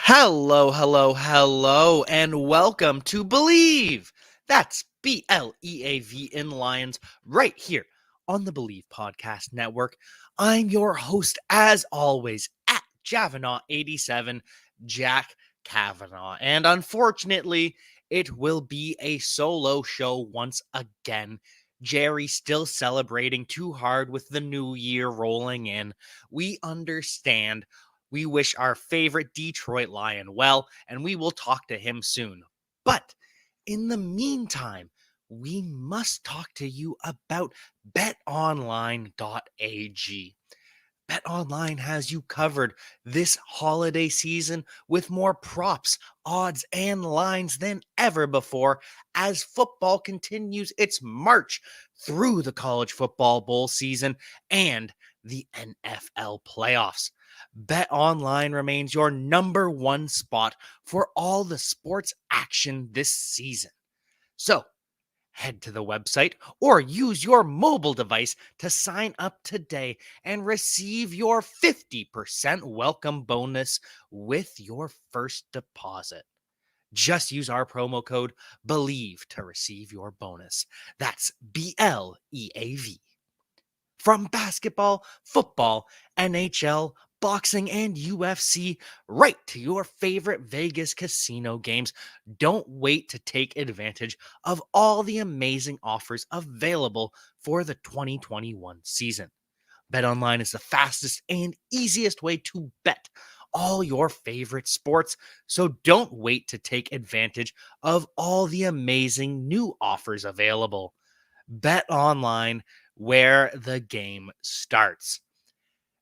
Hello, hello, hello, and welcome to Bleav. That's Bleav in Lions, right here on the Bleav Podcast Network. I'm your host, as always, at Javanaugh87, Jack Kavanaugh. And unfortunately, it will be a solo show once again. Jerry still celebrating too hard with the new year rolling in. We understand. We wish our favorite Detroit Lion well, and we will talk to him soon. But in the meantime, we must talk to you about betonline.ag. BetOnline has you covered this holiday season with more props, odds, and lines than ever before as football continues its march through the college football bowl season and the NFL playoffs. BetOnline remains your number one spot for all the sports action this season. So, head to the website or use your mobile device to sign up today and receive your 50% welcome bonus with your first deposit. Just use our promo code BELIEVE to receive your bonus. That's BLEAV. From basketball, football, NHL, boxing, and UFC, right to your favorite Vegas casino games, don't wait to take advantage of all the amazing offers available for the 2021 season. BetOnline is the fastest and easiest way to bet all your favorite sports, so don't wait to take advantage of all the amazing new offers available. BetOnline, where the game starts.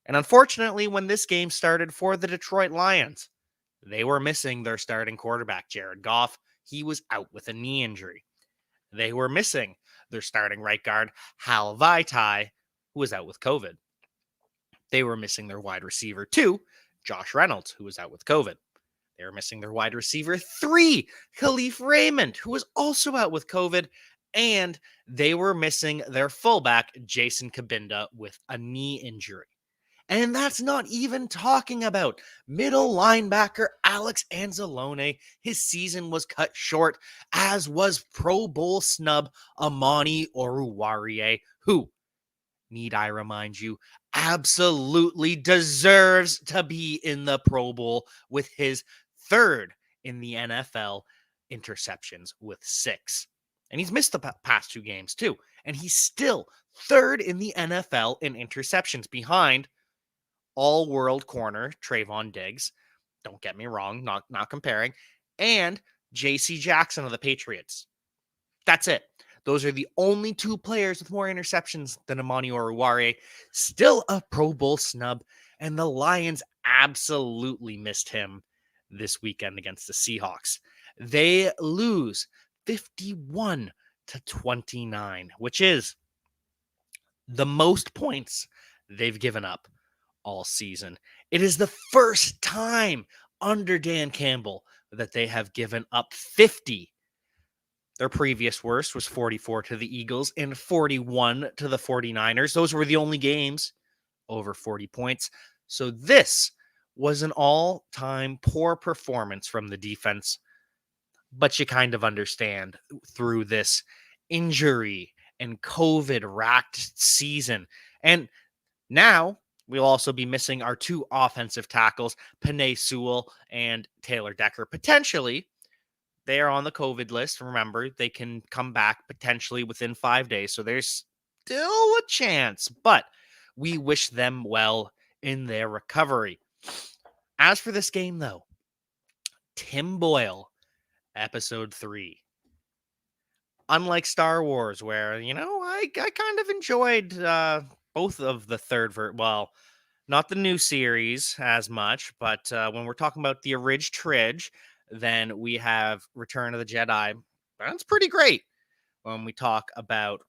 And unfortunately, when this game started for the Detroit Lions, they were missing their starting quarterback, Jared Goff. He was out with a knee injury. They were missing their starting right guard, Hal Vaitai, who was out with COVID. They were missing their wide receiver, 2, Josh Reynolds, who was out with COVID. They were missing their wide receiver, 3, Khalif Raymond, who was also out with COVID. And they were missing their fullback, Jason Kabinda, with a knee injury. And that's not even talking about middle linebacker Alex Anzalone. His season was cut short, as was Pro Bowl snub Amani Oruwariye, who, need I remind you, absolutely deserves to be in the Pro Bowl with his third in the NFL interceptions with 6. And he's missed the past 2 games too. And he's still third in the NFL in interceptions behind all-world corner Trayvon Diggs. Don't get me wrong, not comparing. And J.C. Jackson of the Patriots. That's it. Those are the only 2 players with more interceptions than Amani Oruwariye. Still a Pro Bowl snub, and the Lions absolutely missed him this weekend against the Seahawks. They lose 51-29, which is the most points they've given up all season. It is the first time under Dan Campbell that they have given up 50. Their previous worst was 44 to the Eagles and 41 to the 49ers. Those were the only games over 40 points. So this was an all-time poor performance from the defense. But you kind of understand through this injury and COVID-racked season. And now we'll also be missing our 2 offensive tackles, Penei Sewell and Taylor Decker. Potentially, they are on the COVID list. Remember, they can come back potentially within 5 days. So there's still a chance, but we wish them well in their recovery. As for this game, though, Tim Boyle, Episode 3. Unlike Star Wars, where, I kind of enjoyed both of the well, not the new series as much, but when we're talking about the Tridge, then we have Return of the Jedi. That's pretty great. When we talk about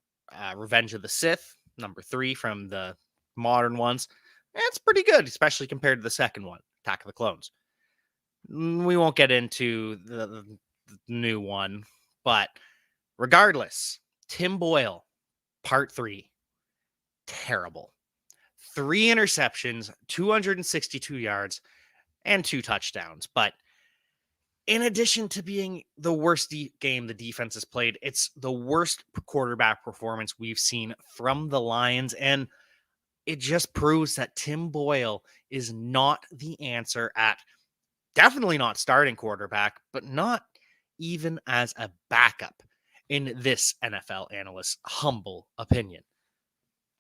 Revenge of the Sith, number 3 from the modern ones, that's pretty good, especially compared to the second one, Attack of the Clones. We won't get into the new one, but regardless, Tim Boyle, Part 3, terrible. 3 interceptions, 262 yards, and 2 touchdowns. But In addition to being the worst game the defense has played, it's the worst quarterback performance we've seen from the Lions. And it just proves that Tim Boyle is not the answer at definitely not starting quarterback, but not even as a backup, in this NFL analyst's humble opinion.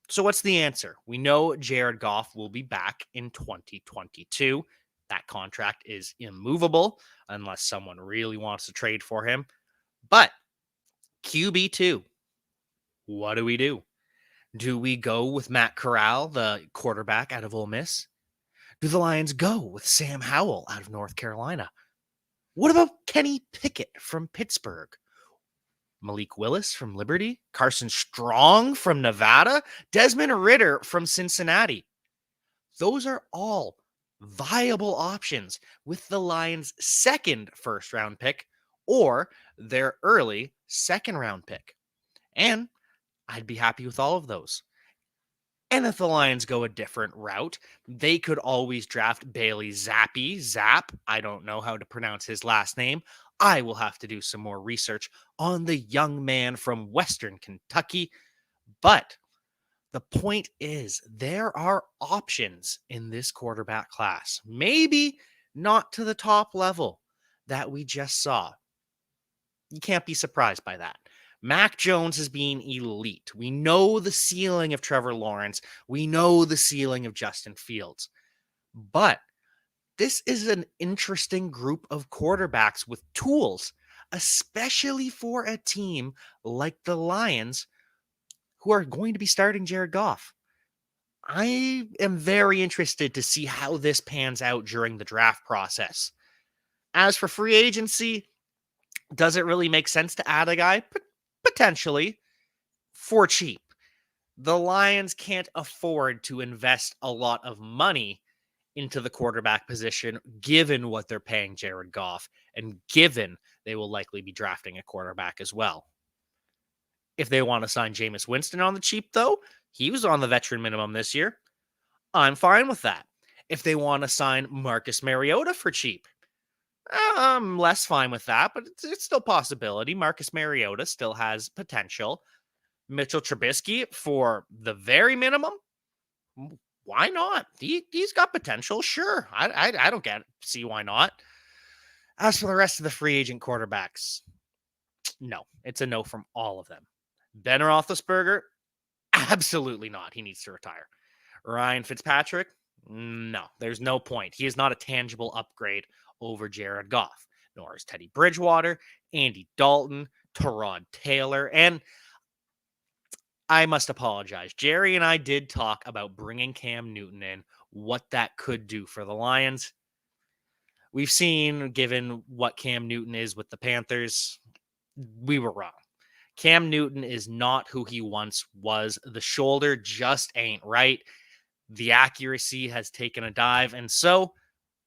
So, what's the answer? We know Jared Goff will be back in 2022. That contract is immovable unless someone really wants to trade for him. But QB2, what do we do? Do we go with Matt Corral, the quarterback out of Ole Miss? Do the Lions go with Sam Howell out of North Carolina? What about Kenny Pickett from Pittsburgh? Malik Willis from Liberty? Carson Strong from Nevada? Desmond Ritter from Cincinnati? Those are all viable options with the Lions' second first round pick or their early second round pick. And I'd be happy with all of those. And if the Lions go a different route, they could always draft Bailey Zappi. Zap, I don't know how to pronounce his last name. I will have to do some more research on the young man from Western Kentucky. But the point is, there are options in this quarterback class. Maybe not to the top level that we just saw. You can't be surprised by that. Mac Jones is being elite. We know the ceiling of Trevor Lawrence. We know the ceiling of Justin Fields. But this is an interesting group of quarterbacks with tools, especially for a team like the Lions, who are going to be starting Jared Goff. I am very interested to see how this pans out during the draft process. As for free agency, does it really make sense to add a guy? Potentially, for cheap. The Lions can't afford to invest a lot of money into the quarterback position, given what they're paying Jared Goff, and given they will likely be drafting a quarterback as well. If they want to sign Jameis Winston on the cheap, though, he was on the veteran minimum this year. I'm fine with that. If they want to sign Marcus Mariota for cheap, I'm less fine with that, but it's still a possibility. Marcus Mariota still has potential. Mitchell Trubisky for the very minimum, why not? He's got potential, sure. I don't see why not. As for the rest of the free agent quarterbacks, no, it's a no from all of them. Ben Roethlisberger, absolutely not. He needs to retire. Ryan Fitzpatrick, no, there's no point. He is not a tangible upgrade over Jared Goff, nor is Teddy Bridgewater, Andy Dalton, Tyrod Taylor, and I must apologize. Jerry and I did talk about bringing Cam Newton in, what that could do for the Lions. We've seen, given what Cam Newton is with the Panthers, we were wrong. Cam Newton is not who he once was. The shoulder just ain't right. The accuracy has taken a dive, and so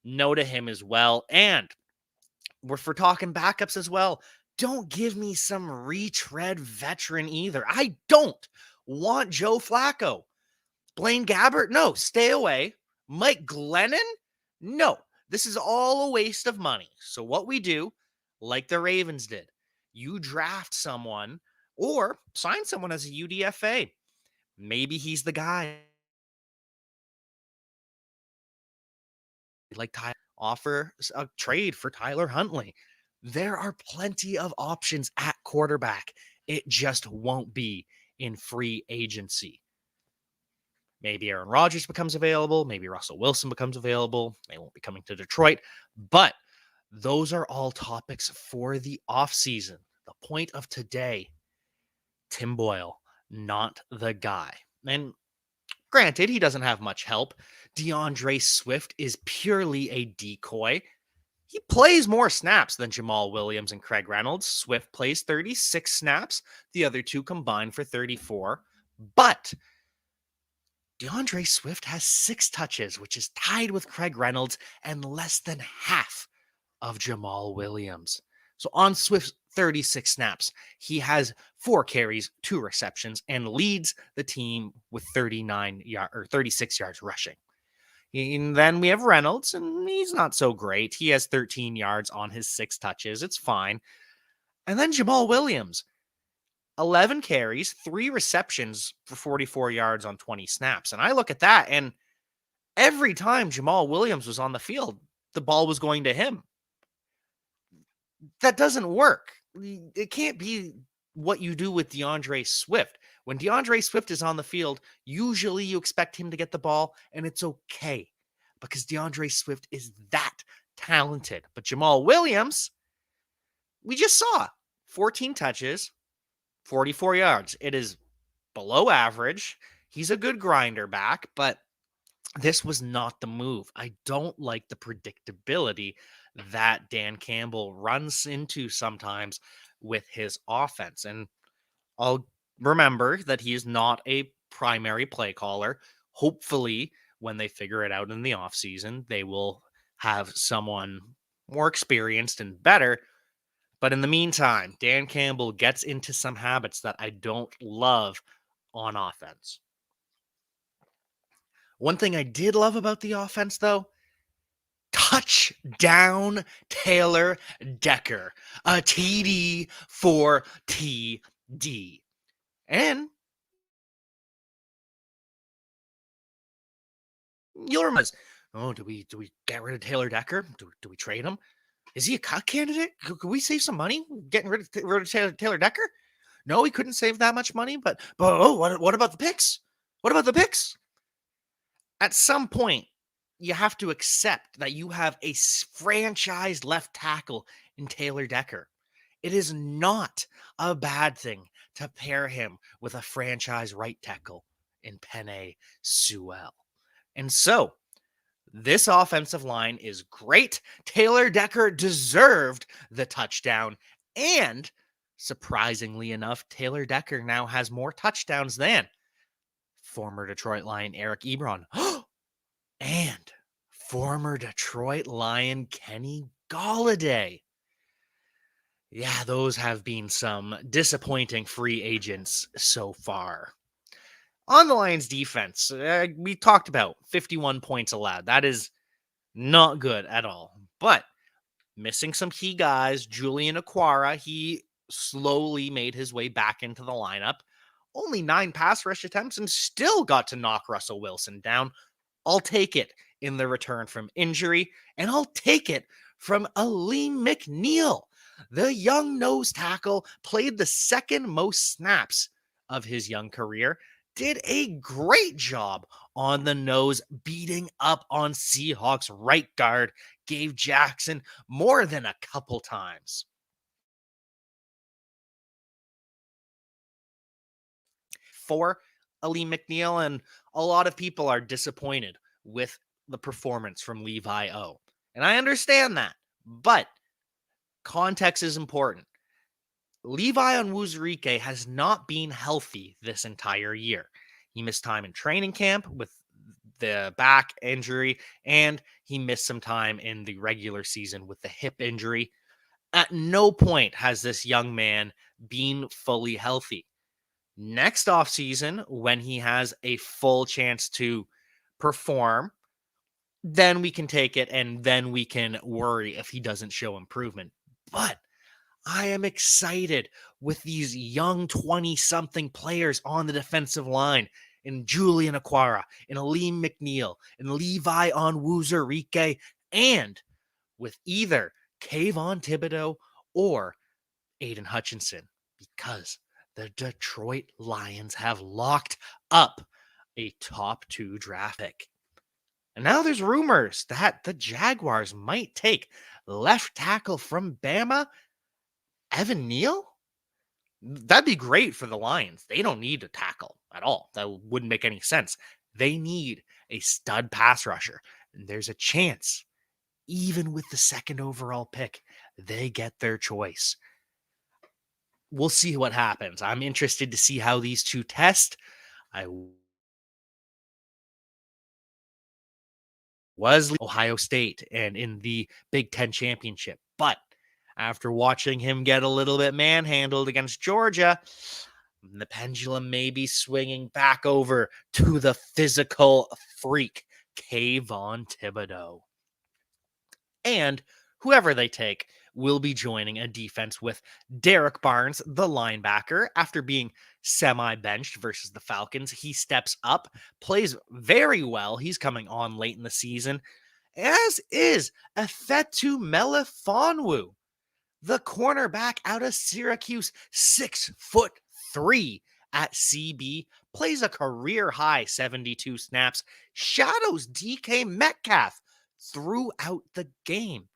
no to him as well. And we're for talking backups as well. Don't give me some retread veteran either. I don't want Joe Flacco. Blaine Gabbert, no, stay away. Mike Glennon, no. This is all a waste of money. So what we do, like the Ravens did, you draft someone or sign someone as a UDFA. Maybe he's the guy. Like offer a trade for Tyler Huntley. There are plenty of options at quarterback. It just won't be in free agency. Maybe Aaron Rodgers becomes available. Maybe Russell Wilson becomes available. They won't be coming to Detroit. But those are all topics for the offseason. The point of today, Tim Boyle, not the guy. And granted, he doesn't have much help. DeAndre Swift is purely a decoy. He plays more snaps than Jamal Williams and Craig Reynolds. Swift plays 36 snaps. The other two combined for 34. But DeAndre Swift has 6 touches, which is tied with Craig Reynolds and less than half of Jamal Williams. So on Swift's 36 snaps, he has 4 carries, 2 receptions, and leads the team with 36 yards rushing. And then we have Reynolds, and he's not so great. He has 13 yards on his 6 touches. It's fine. And then Jamal Williams, 11 carries, 3 receptions for 44 yards on 20 snaps. And I look at that, and every time Jamal Williams was on the field, the ball was going to him. That doesn't work. It can't be what you do with DeAndre Swift. When DeAndre Swift is on the field, usually you expect him to get the ball, and it's okay because DeAndre Swift is that talented. But Jamal Williams, we just saw 14 touches, 44 yards. It is below average. He's a good grinder back, but this was not the move. I don't like the predictability that Dan Campbell runs into sometimes with his offense. And I'll remember that he is not a primary play caller. Hopefully, when they figure it out in the offseason, they will have someone more experienced and better. But in the meantime, Dan Campbell gets into some habits that I don't love on offense. One thing I did love about the offense, though, touchdown Taylor Decker, a TD for TD. And you'll remember, oh, do we get rid of Taylor Decker? Do we trade him? Is he a cut candidate? Could we save some money getting rid of Taylor Decker? No, he couldn't save that much money. But oh, what about the picks? What about the picks? At some point, you have to accept that you have a franchise left tackle in Taylor Decker. It is not a bad thing to pair him with a franchise right tackle in Penei Sewell. And so, this offensive line is great. Taylor Decker deserved the touchdown. And surprisingly enough, Taylor Decker now has more touchdowns than former Detroit Lion Eric Ebron and former Detroit Lion Kenny Golladay. Yeah, those have been some disappointing free agents so far. On the Lions defense, we talked about 51 points allowed. That is not good at all. But missing some key guys, Julian Aquara, he slowly made his way back into the lineup. Only 9 pass rush attempts and still got to knock Russell Wilson down. I'll take it in the return from injury, and I'll take it from Aleem McNeil. The young nose tackle played the second most snaps of his young career, did a great job on the nose, beating up on Seahawks right guard, gave Jackson more than a couple times. For Aleem McNeil, and a lot of people are disappointed with the performance from Levi O. And I understand that, but context is important. Levi Onwuzurike has not been healthy this entire year. He missed time in training camp with the back injury, and he missed some time in the regular season with the hip injury. At no point has this young man been fully healthy. Next offseason, when he has a full chance to perform, then we can take it and then we can worry if he doesn't show improvement. But I am excited with these young 20-something players on the defensive line in Julian Aquara, in Aleem McNeil, in Levi Onwuzurike, and with either Kayvon Thibodeau or Aiden Hutchinson, because the Detroit Lions have locked up a top 2 draft pick. And now there's rumors that the Jaguars might take left tackle from Bama, Evan Neal. That'd be great for the Lions. They don't need a tackle at all. That wouldn't make any sense. They need a stud pass rusher. And there's a chance, even with the second overall pick, they get their choice. We'll see what happens. I'm interested to see how these two test. I was Ohio State and in the Big Ten championship, but after watching him get a little bit manhandled against Georgia, the pendulum may be swinging back over to the physical freak, Kayvon Thibodeau. And whoever they take will be joining a defense with Derek Barnes, the linebacker. After being semi-benched versus the Falcons, he steps up, plays very well. He's coming on late in the season, as is Efetu Melifonwu, the cornerback out of Syracuse, 6'3" at CB, plays a career high 72 snaps, shadows DK Metcalf throughout the game.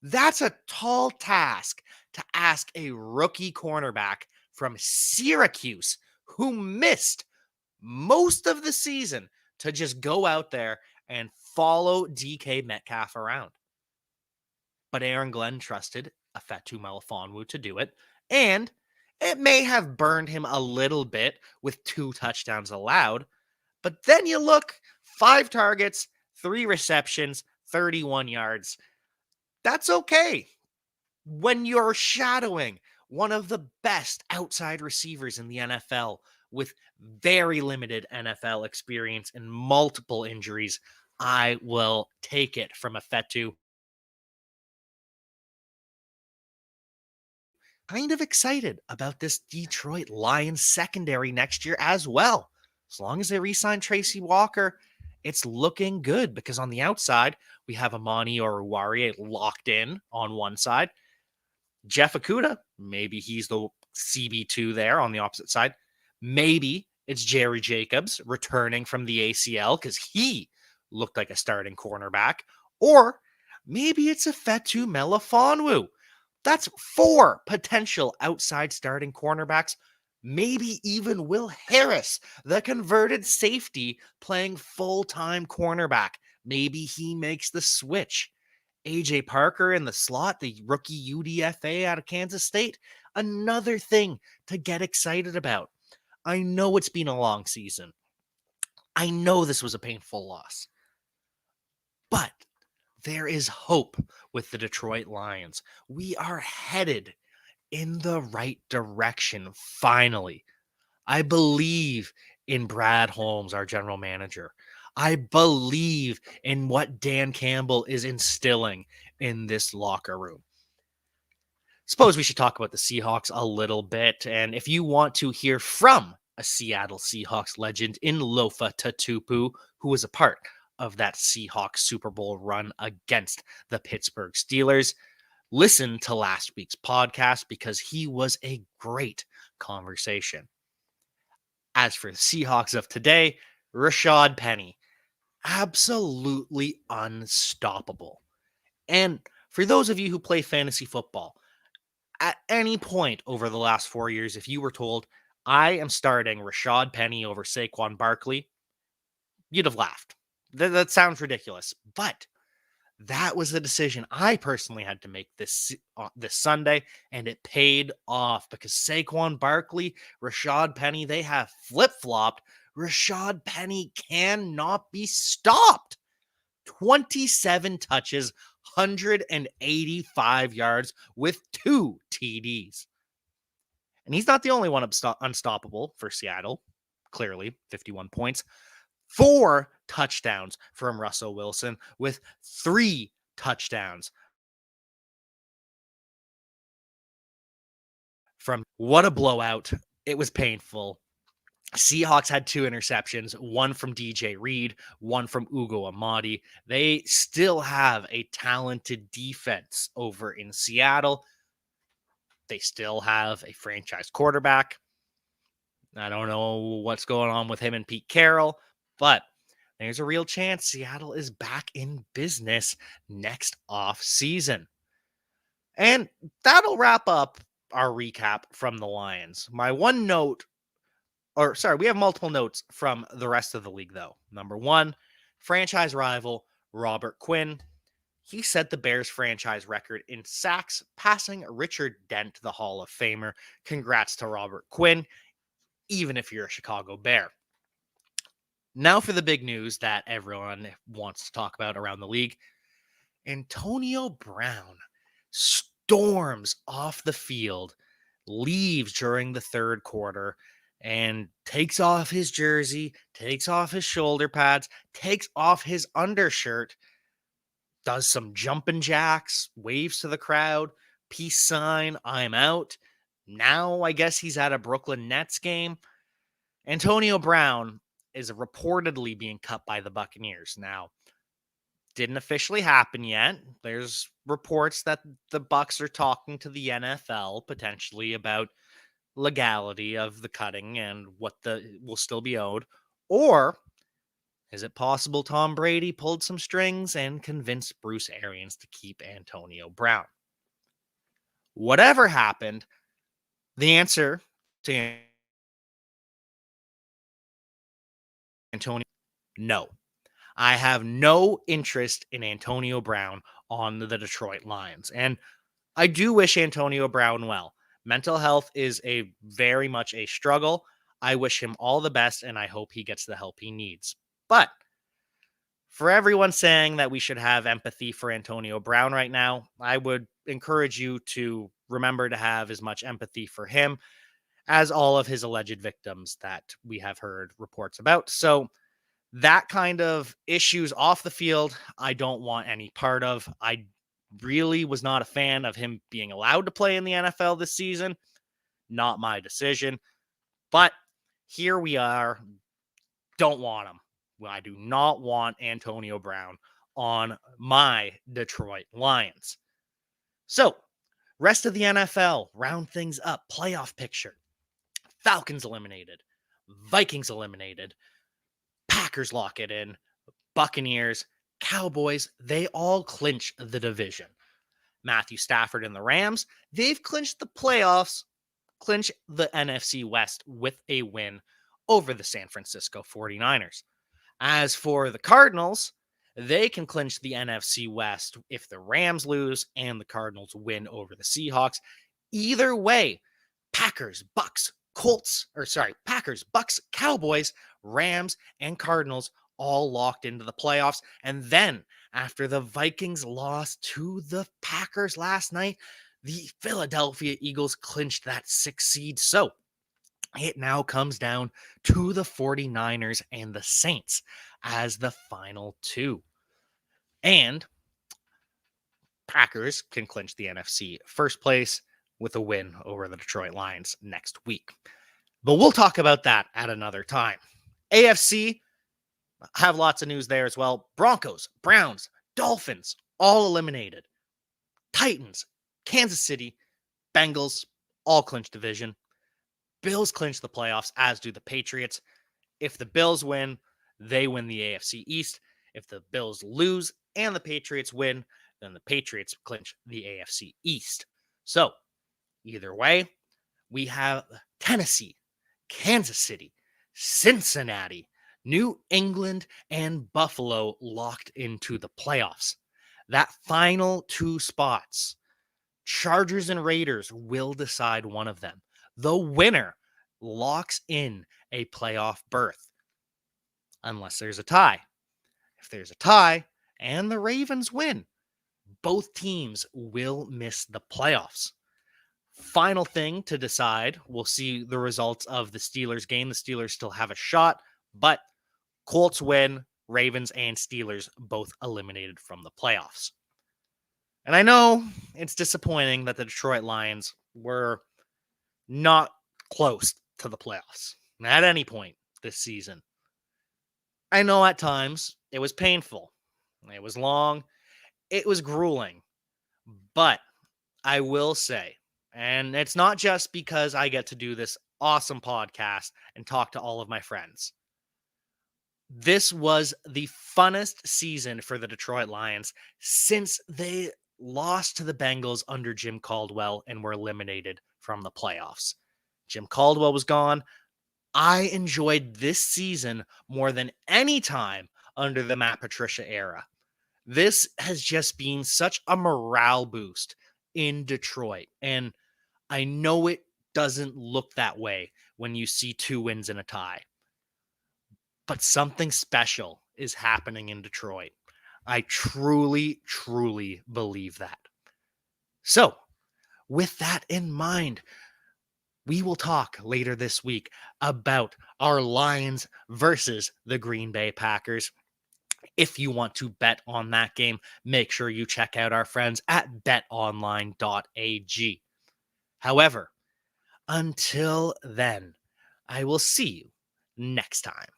That's a tall task to ask a rookie cornerback from Syracuse who missed most of the season to just go out there and follow DK Metcalf around. But Aaron Glenn trusted Efetu Melifonwu to do it, and it may have burned him a little bit with 2 touchdowns allowed, but then you look, 5 targets, 3 receptions, 31 yards. That's okay when you're shadowing one of the best outside receivers in the NFL with very limited NFL experience and multiple injuries. I will take it from Efetu. Kind of excited about this Detroit Lions secondary next year as well. As long as they re-sign Tracy Walker, it's looking good because on the outside, we have Amani Oruwariye locked in on one side. Jeff Okuda, maybe he's the CB2 there on the opposite side. Maybe it's Jerry Jacobs returning from the ACL because he looked like a starting cornerback. Or maybe it's Efetu Melifonwu. That's 4 potential outside starting cornerbacks. Maybe even Will Harris, the converted safety, playing full-time cornerback. Maybe he makes the switch. AJ Parker in the slot, the rookie UDFA out of Kansas State. Another thing to get excited about. I know it's been a long season. I know this was a painful loss. But there is hope with the Detroit Lions. We are headed in the right direction, finally. I believe in Brad Holmes, our general manager. I believe in what Dan Campbell is instilling in this locker room. Suppose we should talk about the Seahawks a little bit. And if you want to hear from a Seattle Seahawks legend in Lofa Tatupu, who was a part of that Seahawks Super Bowl run against the Pittsburgh Steelers, listen to last week's podcast because he was a great conversation. As for the Seahawks of today, Rashad Penny, absolutely unstoppable. And for those of you who play fantasy football, at any point over the last 4 years, if you were told, I am starting Rashad Penny over Saquon Barkley, you'd have laughed. That sounds ridiculous. But that was the decision I personally had to make this Sunday, and it paid off because Saquon Barkley, Rashad Penny, they have flip-flopped. Rashad Penny cannot be stopped. 27 touches, 185 yards with 2 TDs. And he's not the only one unstoppable for Seattle. Clearly, 51 points. 4 touchdowns from Russell Wilson with 3 touchdowns from what a blowout. It was painful. Seahawks had 2 interceptions, one from DJ Reed, one from Ugo Amadi. They still have a talented defense over in Seattle. They still have a franchise quarterback. I don't know what's going on with him and Pete Carroll, but there's a real chance Seattle is back in business next off season. And that'll wrap up our recap from the Lions. My one note, we have multiple notes from the rest of the league, though. Number 1, franchise rival Robert Quinn. He set the Bears franchise record in sacks, passing Richard Dent, the Hall of Famer. Congrats to Robert Quinn, even if you're a Chicago Bear. Now for the big news that everyone wants to talk about around the league. Antonio Brown storms off the field, leaves during the third quarter, and takes off his jersey, takes off his shoulder pads, takes off his undershirt, does some jumping jacks, waves to the crowd, peace sign, I'm out. Now I guess he's at a Brooklyn Nets game. Antonio Brown is reportedly being cut by the Buccaneers. Now, didn't officially happen yet. There's reports that the Bucks are talking to the NFL potentially about legality of the cutting and what the will still be owed. Or is it possible Tom Brady pulled some strings and convinced Bruce Arians to keep Antonio Brown? Whatever happened, the answer to Antonio, no. I have no interest in Antonio Brown on the Detroit Lions. And I do wish Antonio Brown well. Mental health is a very much a struggle. I wish him all the best and I hope he gets the help he needs. But for everyone saying that we should have empathy for Antonio Brown right now, I would encourage you to remember to have as much empathy for him as all of his alleged victims that we have heard reports about. So, that kind of issues off the field, I don't want any part of. I really was not a fan of him being allowed to play in the NFL this season. Not my decision. But here we are. Don't want him. Well, I do not want Antonio Brown on my Detroit Lions. So, rest of the NFL, round things up. Playoff picture. Falcons eliminated. Vikings eliminated. Packers lock it in. Buccaneers, Cowboys, they all clinch the division. Matthew Stafford and the Rams, they've clinched the playoffs, clinch the NFC West with a win over the San Francisco 49ers. As for the Cardinals, they can clinch the NFC West if the Rams lose and the Cardinals win over the Seahawks. Either way, Packers, Bucks, Cowboys, Rams, and Cardinals all locked into the playoffs. And then after the Vikings lost to the Packers last night, the Philadelphia Eagles clinched that 6th seed. So it now comes down to the 49ers and the Saints as the final two. And Packers can clinch the NFC first place with a win over the Detroit Lions next week. But we'll talk about that at another time. AFC, have lots of news there as well. Broncos, Browns, Dolphins, all eliminated. Titans, Kansas City, Bengals, all clinch division. Bills clinch the playoffs, as do the Patriots. If the Bills win, they win the AFC East. If the Bills lose and the Patriots win, then the Patriots clinch the AFC East. So, either way, we have Tennessee, Kansas City, Cincinnati, New England, and Buffalo locked into the playoffs. That final two spots, Chargers and Raiders, will decide one of them. The winner locks in a playoff berth, unless there's a tie. If there's a tie and the Ravens win, both teams will miss the playoffs. Final thing to decide, we'll see the results of the Steelers game. The Steelers still have a shot, but Colts win, Ravens and Steelers both eliminated from the playoffs. And I know it's disappointing that the Detroit Lions were not close to the playoffs at any point this season. I know at times it was painful. It was long. It was grueling. But I will say, and it's not just because I get to do this awesome podcast and talk to all of my friends. This was the funnest season for the Detroit Lions since they lost to the Bengals under Jim Caldwell and were eliminated from the playoffs. Jim Caldwell was gone. I enjoyed this season more than any time under the Matt Patricia era. This has just been such a morale boost in Detroit. And I know it doesn't look that way when you see 2 wins and a tie. But something special is happening in Detroit. I truly, truly believe that. So, with that in mind, We will talk later this week about our Lions versus the Green Bay Packers. If you want to bet on that game, make sure you check out our friends at betonline.ag. However, until then, I will see you next time.